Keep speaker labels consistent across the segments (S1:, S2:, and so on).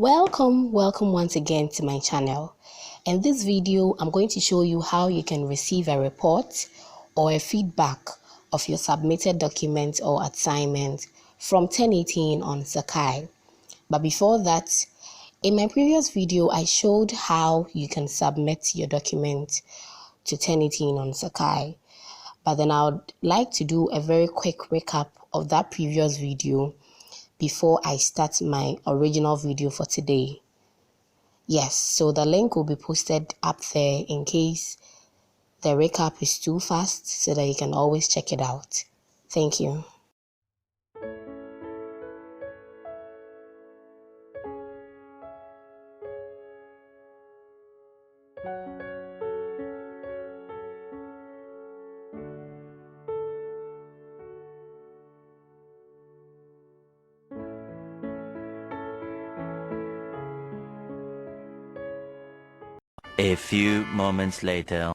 S1: Welcome once again to my channel. In this video, I'm going to show you how you can receive a report or a feedback of your submitted document or assignment from Turnitin on Sakai. But before that, in my previous video, I showed how you can submit your document to Turnitin on Sakai. But then I would like to do a very quick recap of that previous video before I start my original video for today. Yes, so the link will be posted up there in case the recap is too fast so that you can always check it out. Thank you.
S2: A few moments later.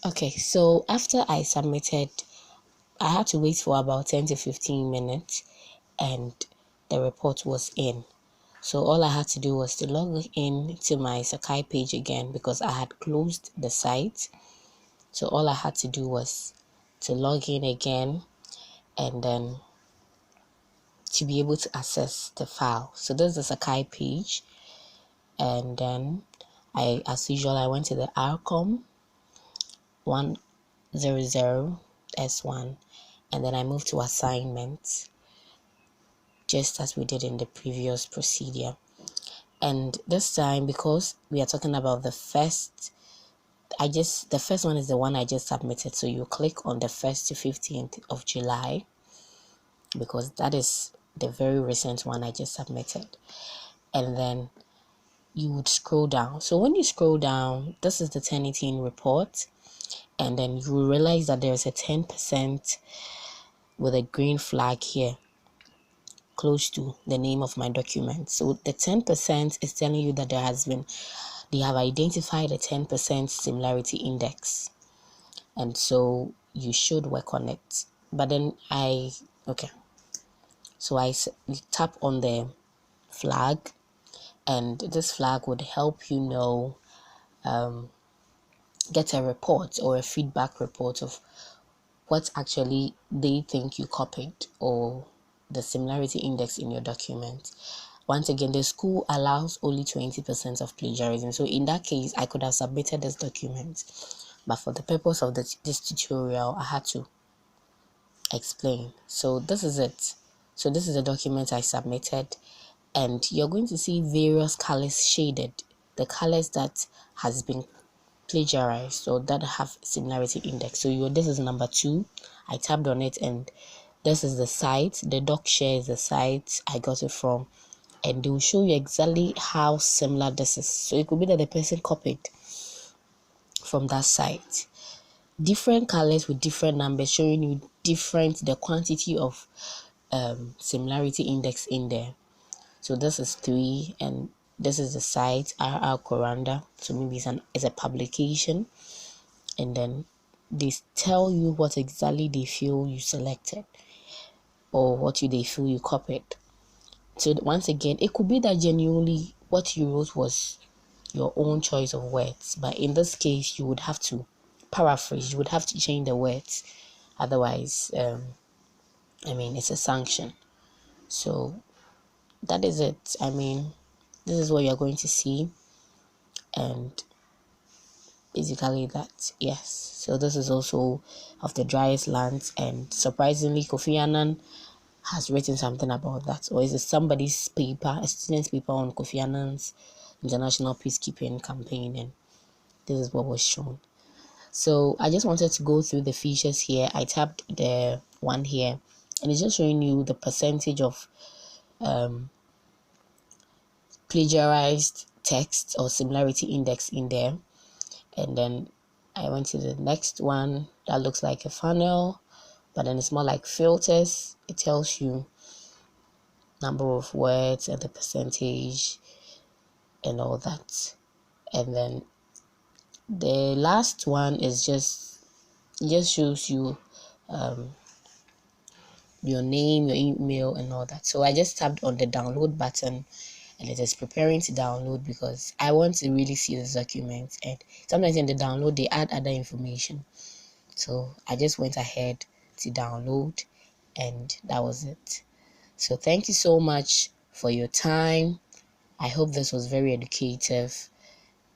S1: Okay, so after I submitted, I had to wait for about 10 to 15 minutes and the report was in. So all I had to do was to log in to my Sakai page again because I had closed the site. So all I had to do was to log in again and then to be able to access the file. So this is the Sakai page, and then as usual, I went to the RCOM 100S1, and then I moved to assignments, just as we did in the previous procedure. And this time, because we are talking about the first one is the one I just submitted. So you click on the 1st to 15th of July because that is the very recent one I just submitted. And then you would scroll down. So when you scroll down, this is the Turnitin report, and then you will realize that there's a 10% with a green flag here close to the name of my document. So the 10% is telling you that they have identified a 10% similarity index, and so you should work on it. But then so I tap on the flag, and this flag would help you know, get a report or a feedback report of what actually they think you copied or the similarity index in your document. Once again, the school allows only 20% of plagiarism. So in that case, I could have submitted this document, but for the purpose of this tutorial, I had to explain. So this is it. So this is the document I submitted, and you're going to see various colors shaded, the colors that has been plagiarized or that have similarity index. So this is number 2. I tapped on it, and this is the site. The doc share is the site I got it from, and they will show you exactly how similar this is. So it could be that the person copied from that site, different colors with different numbers showing you the quantity of similarity index in there. So this is 3, and this is the site RR Coranda. So maybe it's a publication, and then they tell you what exactly they feel you selected or what they feel you copied. So once again, it could be that genuinely what you wrote was your own choice of words, but in this case you would have to paraphrase, you would have to change the words, otherwise it's a sanction. So that is it. This is what you're going to see, and basically that. Yes, so this is also of the driest lands, and surprisingly Kofi Annan has written something about that, or is it somebody's paper, a student's paper on Kofi Annan's international peacekeeping campaign, and this is what was shown. So I just wanted to go through the features here. I tapped the one here, and it's just showing you the percentage of plagiarized text or similarity index in there. And then I went to the next one that looks like a funnel, but then it's more like filters. It tells you number of words and the percentage and all that. And then the last one is just shows you your name, your email, and all that. So I just tapped on the download button, and it is preparing to download because I want to really see this document. And sometimes in the download they add other information, so I just went ahead to download, and that was it. So thank you so much for your time. I hope this was very educative.